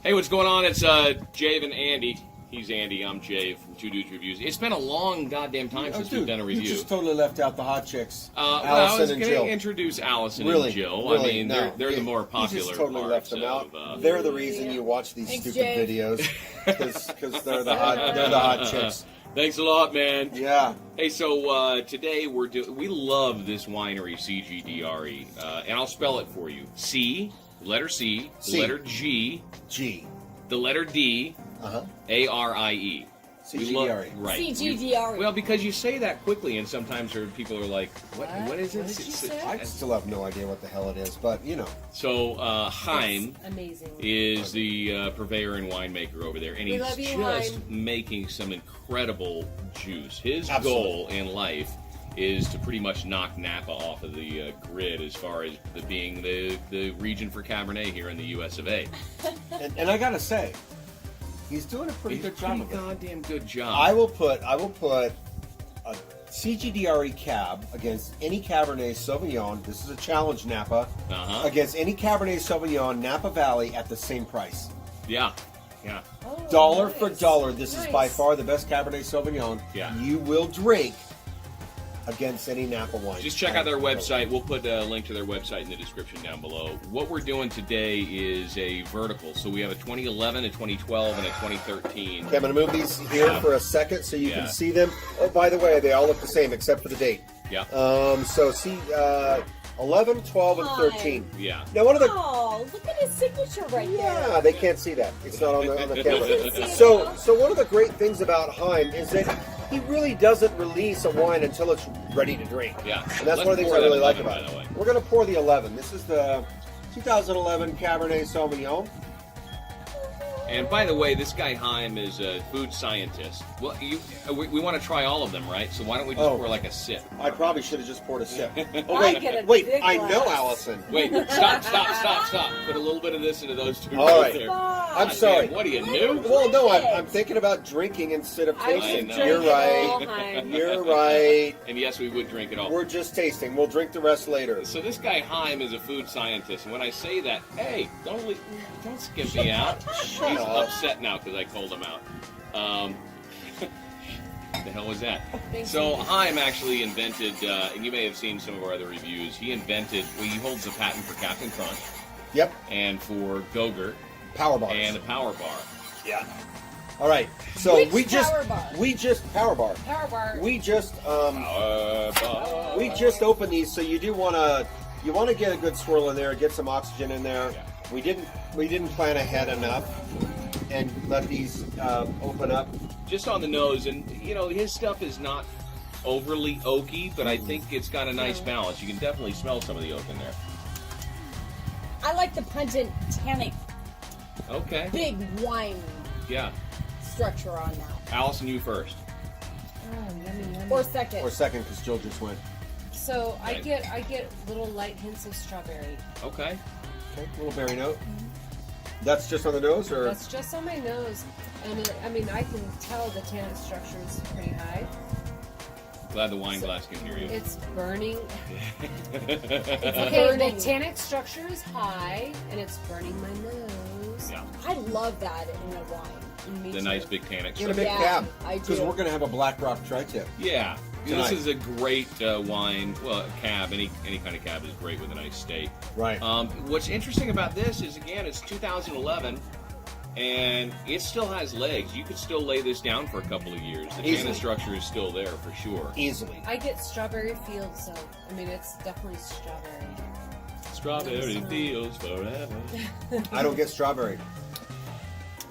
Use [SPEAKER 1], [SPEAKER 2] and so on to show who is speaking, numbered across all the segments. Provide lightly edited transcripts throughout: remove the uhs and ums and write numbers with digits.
[SPEAKER 1] Hey, what's going on? It's Jave and Andy. He's Andy, I'm Jave from Two Dudes Reviews. It's been a long goddamn time since we've done a review.
[SPEAKER 2] You just totally left out the hot chicks.
[SPEAKER 1] I was going to introduce Allison and Jill.
[SPEAKER 2] Really?
[SPEAKER 1] I mean, they're the more popular
[SPEAKER 2] You just totally left them out. They're the reason you watch these stupid videos. Because they're the hot chicks.
[SPEAKER 1] Thanks a lot, man.
[SPEAKER 2] Yeah.
[SPEAKER 1] Hey, so today we love this winery, CGDRE, and I'll spell it for you. Letter C, letter G, the letter D, ARIE.
[SPEAKER 2] CGDRE.
[SPEAKER 1] Right.
[SPEAKER 3] CGDRE.
[SPEAKER 1] Well, because you say that quickly, and sometimes people are like, what is it?
[SPEAKER 3] What did you say?
[SPEAKER 2] I still have no idea what the hell it is, but you know.
[SPEAKER 1] So, Heim
[SPEAKER 3] amazing.
[SPEAKER 1] is the purveyor and winemaker over there, and he's just making some incredible juice. His goal in life is to pretty much knock Napa off of the grid as far as being the region for Cabernet here in the US of A.
[SPEAKER 2] And I gotta say, he's doing a pretty good job of it.
[SPEAKER 1] Goddamn good job.
[SPEAKER 2] I will put a CGDRE cab against any Cabernet Sauvignon. This is a challenge, Napa. Against any Cabernet Sauvignon Napa Valley at the same price.
[SPEAKER 1] Yeah.
[SPEAKER 3] Oh,
[SPEAKER 2] dollar for dollar. This is by far the best Cabernet Sauvignon you will drink against any Napa wine.
[SPEAKER 1] Just check out their website. We'll put a link to their website in the description down below. What we're doing today is a vertical. So we have a 2011, a 2012, and a 2013.
[SPEAKER 2] Okay, I'm going to move these here for a second so you can see them. Oh, by the way, they all look the same except for the date.
[SPEAKER 1] Yeah.
[SPEAKER 2] So see, 11, 12, and 13.
[SPEAKER 1] Yeah.
[SPEAKER 2] Now, one of the...
[SPEAKER 3] Oh, look at his signature right there.
[SPEAKER 2] Yeah, they can't see that. It's not on the camera. So one of the great things about Heim is that he really doesn't release a wine until it's ready to drink.
[SPEAKER 1] Yeah.
[SPEAKER 2] And that's one of the things I really like about it. We're going to pour the 11. This is the 2011 Cabernet Sauvignon.
[SPEAKER 1] And by the way, this guy Heim is a food scientist. Well, we want to try all of them, right? So why don't we just pour like a sip?
[SPEAKER 2] I probably should have just poured a sip.
[SPEAKER 3] Oh, wait,
[SPEAKER 2] I know, Allison.
[SPEAKER 1] Wait, stop. Put a little bit of this into those two
[SPEAKER 2] all right
[SPEAKER 1] there.
[SPEAKER 2] I'm sorry.
[SPEAKER 1] What are you, new?
[SPEAKER 2] Well, no, I'm thinking about drinking instead of tasting. You're right. You're right.
[SPEAKER 1] And yes, we would drink it all.
[SPEAKER 2] We're just tasting. We'll drink the rest later.
[SPEAKER 1] So this guy Heim is a food scientist, and when I say that, hey, don't skip me out. He's upset now because I called him out. The hell was that? So Heim actually invented, and you may have seen some of our other reviews. He holds the patent for Captian Crunch.
[SPEAKER 2] Yep.
[SPEAKER 1] And for GoGurt.
[SPEAKER 2] Powerbar.
[SPEAKER 1] And the Powerbar.
[SPEAKER 2] Yeah. All right. So we just Powerbar. We just opened these, so you do want to get a good swirl in there, get some oxygen in there. Yeah. We didn't plan ahead enough and let these open up.
[SPEAKER 1] Just on the nose, and his stuff is not overly oaky, but I think it's got a nice balance. You can definitely smell some of the oak in there.
[SPEAKER 3] I like the pungent tannic.
[SPEAKER 1] Okay.
[SPEAKER 3] Big wine.
[SPEAKER 1] Yeah.
[SPEAKER 3] Structure on that.
[SPEAKER 1] Allison, you first.
[SPEAKER 3] Oh, yummy. Or second.
[SPEAKER 2] Or second, because Jill just went.
[SPEAKER 4] So I get little light hints of strawberry.
[SPEAKER 1] Okay.
[SPEAKER 2] Okay, a little berry note. That's just on the nose, or?
[SPEAKER 4] That's just on my nose, and I can tell the tannic structure is pretty high.
[SPEAKER 1] Glad the wine glass can hear you.
[SPEAKER 4] It's burning.
[SPEAKER 3] Okay,
[SPEAKER 4] the tannic structure is high, and it's burning my nose.
[SPEAKER 1] Yeah.
[SPEAKER 3] I love that in a wine.
[SPEAKER 1] The nice big tannic
[SPEAKER 2] In a
[SPEAKER 1] structure.
[SPEAKER 2] big cab.
[SPEAKER 3] I do.
[SPEAKER 2] Because we're going to have a Black Rock tri-tip.
[SPEAKER 1] Yeah.
[SPEAKER 2] Tonight.
[SPEAKER 1] This is a great wine. Well, a cab. Any kind of cab is great with a nice steak.
[SPEAKER 2] Right.
[SPEAKER 1] What's interesting about this is, again, it's 2011, and it still has legs. You could still lay this down for a couple of years. The tannin structure is still there for sure.
[SPEAKER 2] Easily.
[SPEAKER 4] I get strawberry fields, so it's definitely strawberry.
[SPEAKER 1] Strawberry fields forever.
[SPEAKER 2] I don't get strawberry.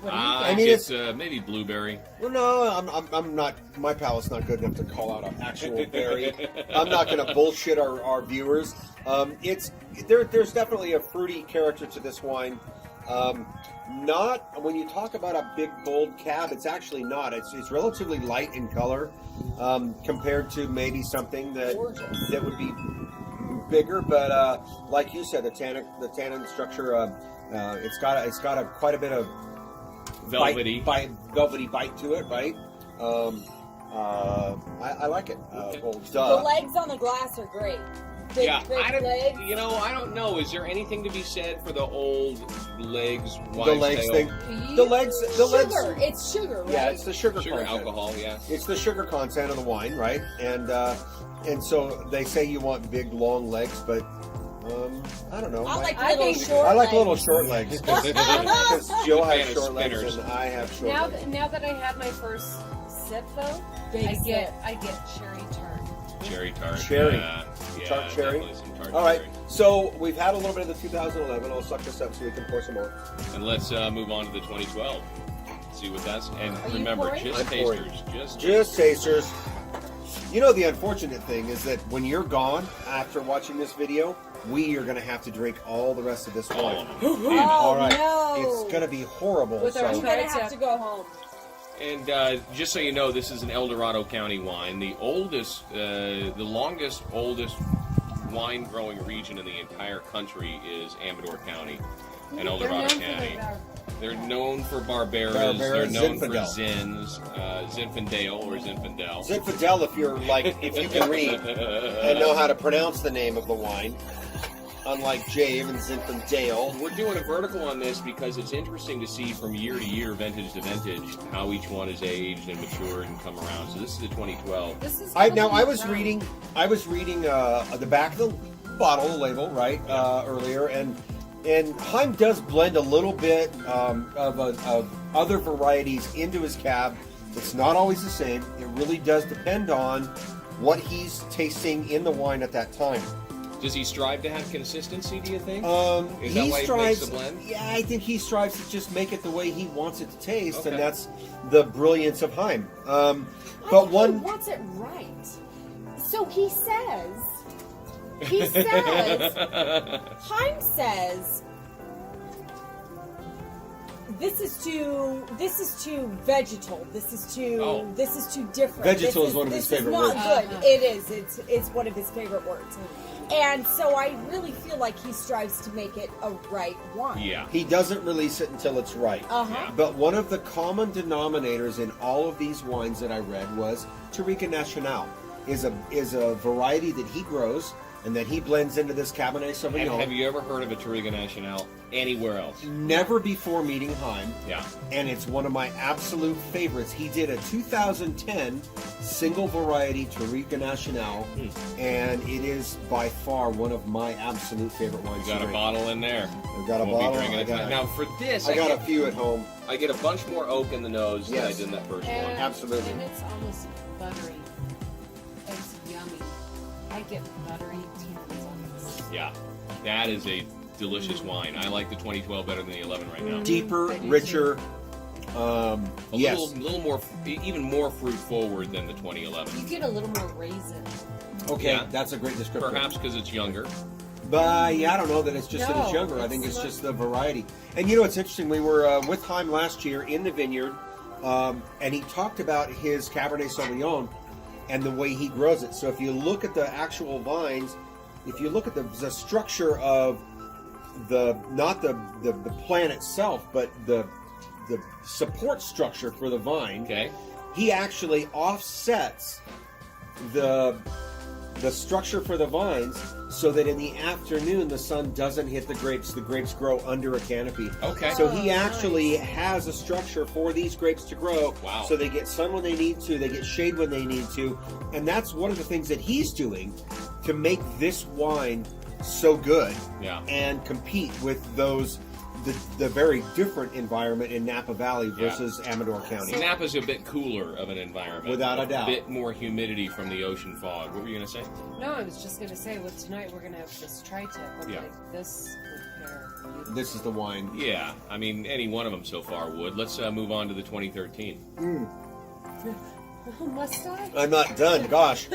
[SPEAKER 1] It's maybe blueberry.
[SPEAKER 2] Well, no, I'm not. My palate's not good enough to call out an actual berry. I'm not going to bullshit our viewers. There's definitely a fruity character to this wine. Not when you talk about a big bold cab, it's actually not. It's relatively light in color compared to maybe something that would be bigger. But like you said, the tannin structure, it's got quite a bit of velvety bite to it, right? I like it.
[SPEAKER 3] The legs on the glass are great. big,
[SPEAKER 1] Yeah,
[SPEAKER 3] thick legs.
[SPEAKER 1] I don't know. Is there anything to be said for the old legs?
[SPEAKER 2] The legs thing. The legs.
[SPEAKER 3] Sugar. It's sugar, right?
[SPEAKER 2] Yeah, it's the sugar
[SPEAKER 1] Sugar,
[SPEAKER 2] content.
[SPEAKER 1] alcohol, yeah.
[SPEAKER 2] It's the sugar content of the wine, right? And so they say you want big, long legs, but I don't know.
[SPEAKER 3] I like
[SPEAKER 4] I
[SPEAKER 3] little
[SPEAKER 4] think-
[SPEAKER 3] short
[SPEAKER 2] I like
[SPEAKER 3] legs.
[SPEAKER 2] little short legs because Jill
[SPEAKER 1] Fan
[SPEAKER 2] has
[SPEAKER 1] of
[SPEAKER 2] short legs
[SPEAKER 1] spinners.
[SPEAKER 2] and I have short
[SPEAKER 4] Now,
[SPEAKER 2] legs.
[SPEAKER 4] now that I had my first sip, though,
[SPEAKER 3] Big
[SPEAKER 4] I
[SPEAKER 3] sip.
[SPEAKER 4] get cherry tart.
[SPEAKER 1] Cherry tart.
[SPEAKER 2] Cherry.
[SPEAKER 1] Yeah,
[SPEAKER 2] Tart cherry?
[SPEAKER 1] definitely some tart
[SPEAKER 2] All right,
[SPEAKER 1] cherry.
[SPEAKER 2] so we've had a little bit of the 2011. I'll suck this up so we can pour some more.
[SPEAKER 1] And let's move on to the 2012. See what that's. And
[SPEAKER 3] Are you
[SPEAKER 1] remember,
[SPEAKER 3] pouring?
[SPEAKER 1] just
[SPEAKER 2] I'm pouring.
[SPEAKER 1] tasters.
[SPEAKER 2] Just tasters. You know, the unfortunate thing is that when you're gone after watching this video, we are going to have to drink all the rest of this
[SPEAKER 1] all
[SPEAKER 2] wine.
[SPEAKER 1] of them.
[SPEAKER 3] Oh,
[SPEAKER 2] All right,
[SPEAKER 3] no.
[SPEAKER 2] it's going to be horrible.
[SPEAKER 4] With our
[SPEAKER 3] I'm
[SPEAKER 2] So
[SPEAKER 3] gonna
[SPEAKER 4] Right,
[SPEAKER 3] have to go home.
[SPEAKER 1] And just so you know, this is an El Dorado County wine. The oldest, the oldest wine growing region in the entire country is Amador County and El
[SPEAKER 4] They're known
[SPEAKER 1] Dorado
[SPEAKER 4] for
[SPEAKER 1] County.
[SPEAKER 4] their-
[SPEAKER 1] They're known for Barberas.
[SPEAKER 2] Barberas,
[SPEAKER 1] They're known
[SPEAKER 2] Zinfandel.
[SPEAKER 1] for Zins, Zinfandel or Zinfandel.
[SPEAKER 2] Zinfandel, if you can read and know how to pronounce the name of the wine, unlike Jave and Zinfandel.
[SPEAKER 1] We're doing a vertical on this because it's interesting to see from year to year, vintage to vintage, how each one is aged and matured and come around. So this is the 2012.
[SPEAKER 4] This is
[SPEAKER 2] I
[SPEAKER 4] probably
[SPEAKER 2] was
[SPEAKER 4] brown.
[SPEAKER 2] reading the back of the bottle, the label, right, earlier, and Heim does blend a little bit of other varieties into his cab. It's not always the same. It really does depend on what he's tasting in the wine at that time.
[SPEAKER 1] Does he strive to have consistency, do you think? Is
[SPEAKER 2] He
[SPEAKER 1] that why he
[SPEAKER 2] strives.
[SPEAKER 1] makes the blend?
[SPEAKER 2] Yeah, I think he strives to just make it the way he wants it to taste,
[SPEAKER 1] Okay.
[SPEAKER 2] and that's the brilliance of Heim.
[SPEAKER 3] I
[SPEAKER 2] But
[SPEAKER 3] think
[SPEAKER 2] one.
[SPEAKER 3] he wants it right. So he says, Heim says, this is too vegetal. This is too different.
[SPEAKER 2] Vegetal
[SPEAKER 3] This
[SPEAKER 2] is one of his
[SPEAKER 3] this
[SPEAKER 2] favorite
[SPEAKER 3] not
[SPEAKER 2] words.
[SPEAKER 3] good. It is. It's one of his favorite words. And so I really feel like he strives to make it a right wine.
[SPEAKER 1] Yeah.
[SPEAKER 2] He doesn't release it until it's right.
[SPEAKER 3] Uh-huh.
[SPEAKER 2] But one of the common denominators in all of these wines that I read was Touriga Nacional is a variety that he grows and that he blends into this Cabernet Sauvignon.
[SPEAKER 1] Have you ever heard of a Touriga Nacional anywhere else?
[SPEAKER 2] Never before meeting Heim,
[SPEAKER 1] Yeah.
[SPEAKER 2] and it's one of my absolute favorites. He did a 2010 single variety Touriga Nacional, and it is by far one of my absolute favorite wines.
[SPEAKER 1] You got
[SPEAKER 2] to
[SPEAKER 1] a
[SPEAKER 2] drink.
[SPEAKER 1] bottle in there.
[SPEAKER 2] I've got a
[SPEAKER 1] We'll be
[SPEAKER 2] bottle.
[SPEAKER 1] drinking
[SPEAKER 2] I
[SPEAKER 1] it
[SPEAKER 2] got
[SPEAKER 1] tonight.
[SPEAKER 2] a-
[SPEAKER 1] Now for this,
[SPEAKER 2] I got a few at home.
[SPEAKER 1] I get a bunch more oak in the nose than I
[SPEAKER 2] Yes.
[SPEAKER 1] did in that first
[SPEAKER 4] And,
[SPEAKER 1] one.
[SPEAKER 2] Absolutely.
[SPEAKER 4] And it's almost buttery. It's yummy. I get buttery tannins on this.
[SPEAKER 1] Yeah. That is a delicious wine. I like the 2012 better than the 11 right now.
[SPEAKER 2] Deeper,
[SPEAKER 4] I do
[SPEAKER 2] richer.
[SPEAKER 1] A
[SPEAKER 2] Yes.
[SPEAKER 1] little more, even more fruit forward than the 2011.
[SPEAKER 4] You get a little more raisin.
[SPEAKER 2] Okay,
[SPEAKER 1] Yeah.
[SPEAKER 2] that's a great description.
[SPEAKER 1] Perhaps because it's younger.
[SPEAKER 2] But yeah, I don't know that it's just that it's
[SPEAKER 4] No,
[SPEAKER 2] younger. I
[SPEAKER 4] it's
[SPEAKER 2] think it's
[SPEAKER 4] not.
[SPEAKER 2] just the variety. And you know, it's interesting. We were with Heim last year in the vineyard, and he talked about his Cabernet Sauvignon and the way he grows it. So if you look at the actual vines, if you look at the structure of not the plant itself, but the support structure for the vine,
[SPEAKER 1] Okay.
[SPEAKER 2] he actually offsets the structure for the vines so that in the afternoon the sun doesn't hit the grapes. The grapes grow under a canopy.
[SPEAKER 1] Okay.
[SPEAKER 2] So he
[SPEAKER 4] Oh,
[SPEAKER 2] actually has a structure for these grapes to grow.
[SPEAKER 1] Wow.
[SPEAKER 2] So they get sun when they need to, they get shade when they need to, and that's one of the things that he's doing to make this wine so good
[SPEAKER 1] Yeah.
[SPEAKER 2] and compete with the very different environment in Napa Valley versus Amador County.
[SPEAKER 1] Napa's a bit cooler of an environment.
[SPEAKER 2] Without a doubt.
[SPEAKER 1] bit more humidity from the ocean fog. What were you going to say?
[SPEAKER 4] No, I was just gonna say, with tonight we're gonna have this tri-tip. I'm
[SPEAKER 1] Yeah.
[SPEAKER 4] like, this would pair beautifully.
[SPEAKER 2] This is the wine.
[SPEAKER 1] Yeah. I mean, any one of them so far would. Let's move on to the 2013.
[SPEAKER 4] Must I?
[SPEAKER 2] I'm not done. Gosh,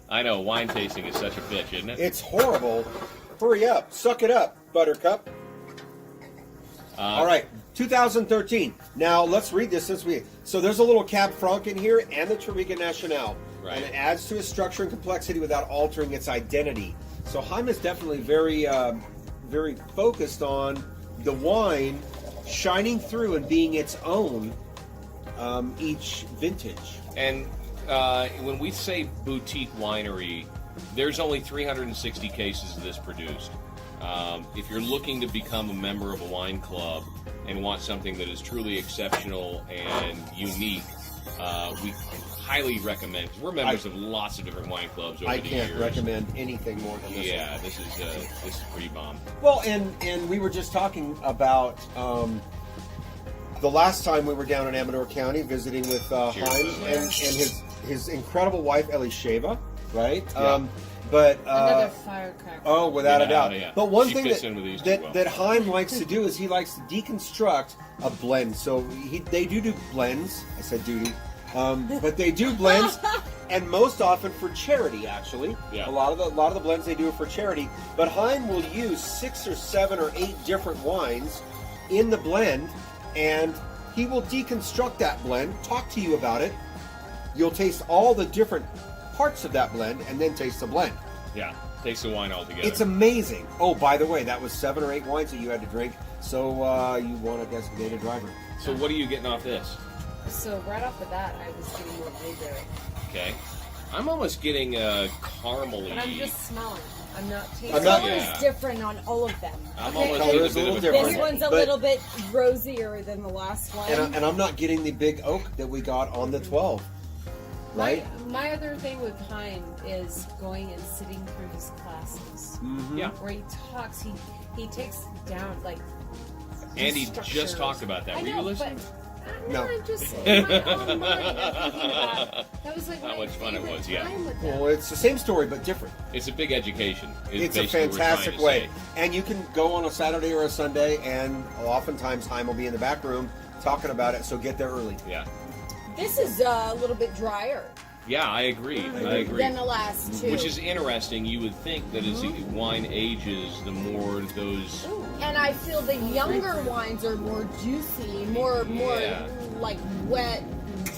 [SPEAKER 1] I know, wine tasting is such a bitch, isn't it?
[SPEAKER 2] it's horrible. Hurry up, suck it up, Buttercup. All right, 2013. Now let's read this So there's a little Cab Franc in here and the Touriga Nacional,
[SPEAKER 1] Right.
[SPEAKER 2] and it adds to its structure and complexity without altering its identity. So Heim is definitely very, very focused on the wine shining through and being its own each vintage.
[SPEAKER 1] And when we say boutique winery, There's only 360 cases of this produced. If you're looking to become a member of a wine club and want something that is truly exceptional and unique, we highly recommend. Because we're members of lots of different wine clubs over the years.
[SPEAKER 2] I can't recommend anything more than this.
[SPEAKER 1] Yeah, this is pretty bomb.
[SPEAKER 2] Well, and we were just talking about the last time we were down in Amador County visiting with Chaim and his incredible wife Elisheva, right?
[SPEAKER 1] Yeah.
[SPEAKER 2] But
[SPEAKER 4] another firecracker.
[SPEAKER 2] oh, without a doubt.
[SPEAKER 1] Yeah.
[SPEAKER 2] But one
[SPEAKER 1] She
[SPEAKER 2] thing
[SPEAKER 1] fits in with these two well.
[SPEAKER 2] that Chaim likes to do is he likes to deconstruct a blend. So they do blends. I said duty, but they do blends, and most often for charity. Actually,
[SPEAKER 1] Yeah.
[SPEAKER 2] a lot of the blends they do are for charity. But Chaim will use 6 or 7 or 8 different wines in the blend, and he will deconstruct that blend, talk to you about it. You'll taste all the different parts of that blend, and then taste the blend.
[SPEAKER 1] Yeah, takes the wine all together.
[SPEAKER 2] It's amazing. Oh, by the way, that was 7 or 8 wines that you had to drink, so you want a designated driver.
[SPEAKER 1] So what are you getting off this?
[SPEAKER 4] So right off the bat, I was getting more blueberry.
[SPEAKER 1] Okay. I'm almost getting a caramely.
[SPEAKER 4] But I'm just smelling. I'm not tasting.
[SPEAKER 3] The color
[SPEAKER 1] Yeah.
[SPEAKER 3] is different on all of them.
[SPEAKER 1] I'm
[SPEAKER 3] Okay.
[SPEAKER 1] almost
[SPEAKER 2] Color
[SPEAKER 1] getting
[SPEAKER 2] is a
[SPEAKER 1] a bit
[SPEAKER 2] little
[SPEAKER 1] of
[SPEAKER 2] different.
[SPEAKER 3] This one's a
[SPEAKER 2] But-
[SPEAKER 3] little bit rosier than the last one.
[SPEAKER 2] And I'm not getting the big oak that we got on the 12, right?
[SPEAKER 4] My other thing with Chaim is going and sitting through his classes.
[SPEAKER 2] Mm-hmm.
[SPEAKER 1] Yeah.
[SPEAKER 4] Where he talks, he takes down like.
[SPEAKER 1] Andy
[SPEAKER 4] structures.
[SPEAKER 1] just talked about that.
[SPEAKER 4] I
[SPEAKER 1] Were
[SPEAKER 4] know,
[SPEAKER 1] you listening?
[SPEAKER 4] But,
[SPEAKER 2] No.
[SPEAKER 4] I'm just in my own mind. I'm thinking about that was like
[SPEAKER 1] How
[SPEAKER 4] my
[SPEAKER 1] much fun it
[SPEAKER 4] favorite
[SPEAKER 1] was, yeah.
[SPEAKER 4] time with them.
[SPEAKER 2] Well, it's the same story but different.
[SPEAKER 1] It's a big education. is
[SPEAKER 2] It's a
[SPEAKER 1] basically what we're trying
[SPEAKER 2] fantastic
[SPEAKER 1] to
[SPEAKER 2] way.
[SPEAKER 1] say.
[SPEAKER 2] And you can go on a Saturday or a Sunday, and oftentimes Chaim will be in the back room talking about it, so get there early.
[SPEAKER 1] Yeah.
[SPEAKER 3] This is a little bit drier
[SPEAKER 1] Yeah, I agree. I agree.
[SPEAKER 3] than the last two.
[SPEAKER 1] Which is interesting. You would think that as the wine ages, the more those.
[SPEAKER 3] And I feel the younger wines are more juicy, more
[SPEAKER 1] Yeah.
[SPEAKER 3] like wet,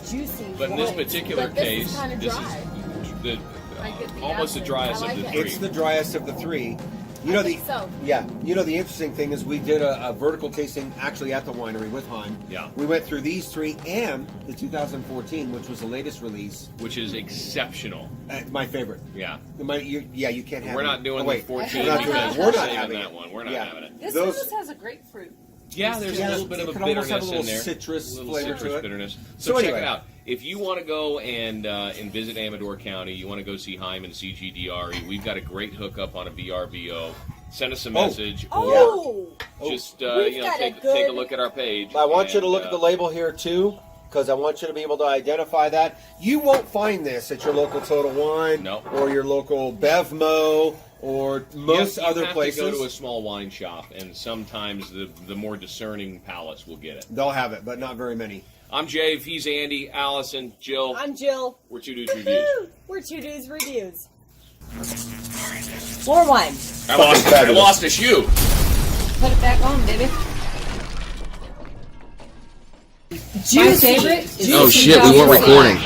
[SPEAKER 3] juicy.
[SPEAKER 1] But in this
[SPEAKER 3] wines.
[SPEAKER 1] particular
[SPEAKER 3] But this
[SPEAKER 1] case,
[SPEAKER 3] is kind of
[SPEAKER 1] this
[SPEAKER 3] dry.
[SPEAKER 1] is the
[SPEAKER 4] I get the
[SPEAKER 1] almost the
[SPEAKER 4] acid.
[SPEAKER 1] driest
[SPEAKER 3] I
[SPEAKER 1] of the
[SPEAKER 3] like
[SPEAKER 1] three.
[SPEAKER 3] it.
[SPEAKER 2] It's the driest of the 3. You know
[SPEAKER 3] I
[SPEAKER 2] the
[SPEAKER 3] think so.
[SPEAKER 2] Yeah, you know the interesting thing is we did a vertical tasting actually at the winery with Chaim.
[SPEAKER 1] Yeah.
[SPEAKER 2] We went through these 3 and the 2014, which was the latest release.
[SPEAKER 1] Which is exceptional.
[SPEAKER 2] My favorite.
[SPEAKER 1] Yeah.
[SPEAKER 2] You can't have
[SPEAKER 1] We're
[SPEAKER 2] it.
[SPEAKER 1] not doing
[SPEAKER 2] Oh,
[SPEAKER 1] the
[SPEAKER 2] wait.
[SPEAKER 1] 14.
[SPEAKER 2] We're not doing
[SPEAKER 1] because
[SPEAKER 2] it. We're not
[SPEAKER 1] saving
[SPEAKER 2] having
[SPEAKER 1] that
[SPEAKER 2] it.
[SPEAKER 1] one. We're not
[SPEAKER 2] Yeah.
[SPEAKER 1] having it.
[SPEAKER 4] This
[SPEAKER 2] Those-
[SPEAKER 4] one just has a grapefruit.
[SPEAKER 1] Yeah, there's
[SPEAKER 2] Yeah,
[SPEAKER 1] a little bit of
[SPEAKER 2] it
[SPEAKER 1] a
[SPEAKER 2] could almost have a
[SPEAKER 1] bitterness
[SPEAKER 2] little
[SPEAKER 1] in there.
[SPEAKER 2] citrus
[SPEAKER 1] little
[SPEAKER 2] flavor
[SPEAKER 1] citrus
[SPEAKER 2] to it.
[SPEAKER 1] bitterness.
[SPEAKER 2] So
[SPEAKER 1] So check
[SPEAKER 2] anyway.
[SPEAKER 1] it out. If you want to go and visit Amador County, you want to go see Chaim and CGDRE, we've got a great hookup on a VRBO. Send us a message
[SPEAKER 3] Oh,
[SPEAKER 1] or just
[SPEAKER 3] We've got a
[SPEAKER 1] take a
[SPEAKER 3] good-
[SPEAKER 1] look at our page.
[SPEAKER 2] I want you to
[SPEAKER 1] and,
[SPEAKER 2] look at the label here too, because I want you to be able to identify that. You won't find this at your local Total Wine
[SPEAKER 1] No.
[SPEAKER 2] or your local Bevmo or most
[SPEAKER 1] you
[SPEAKER 2] other
[SPEAKER 1] have
[SPEAKER 2] places.
[SPEAKER 1] to go to a small wine shop, and sometimes the more discerning palates will get it.
[SPEAKER 2] They'll have it, but not very many.
[SPEAKER 1] I'm Jave, he's Andy, Allison, Jill.
[SPEAKER 3] I'm Jill.
[SPEAKER 1] We're Two Dudes Reviews.
[SPEAKER 3] Woo! We're 2 Dudes Reviews. More wine.
[SPEAKER 1] I lost a shoe.
[SPEAKER 4] Put it back on, baby.
[SPEAKER 3] Juicy.
[SPEAKER 4] My favorite is
[SPEAKER 1] Oh shit, we weren't recording.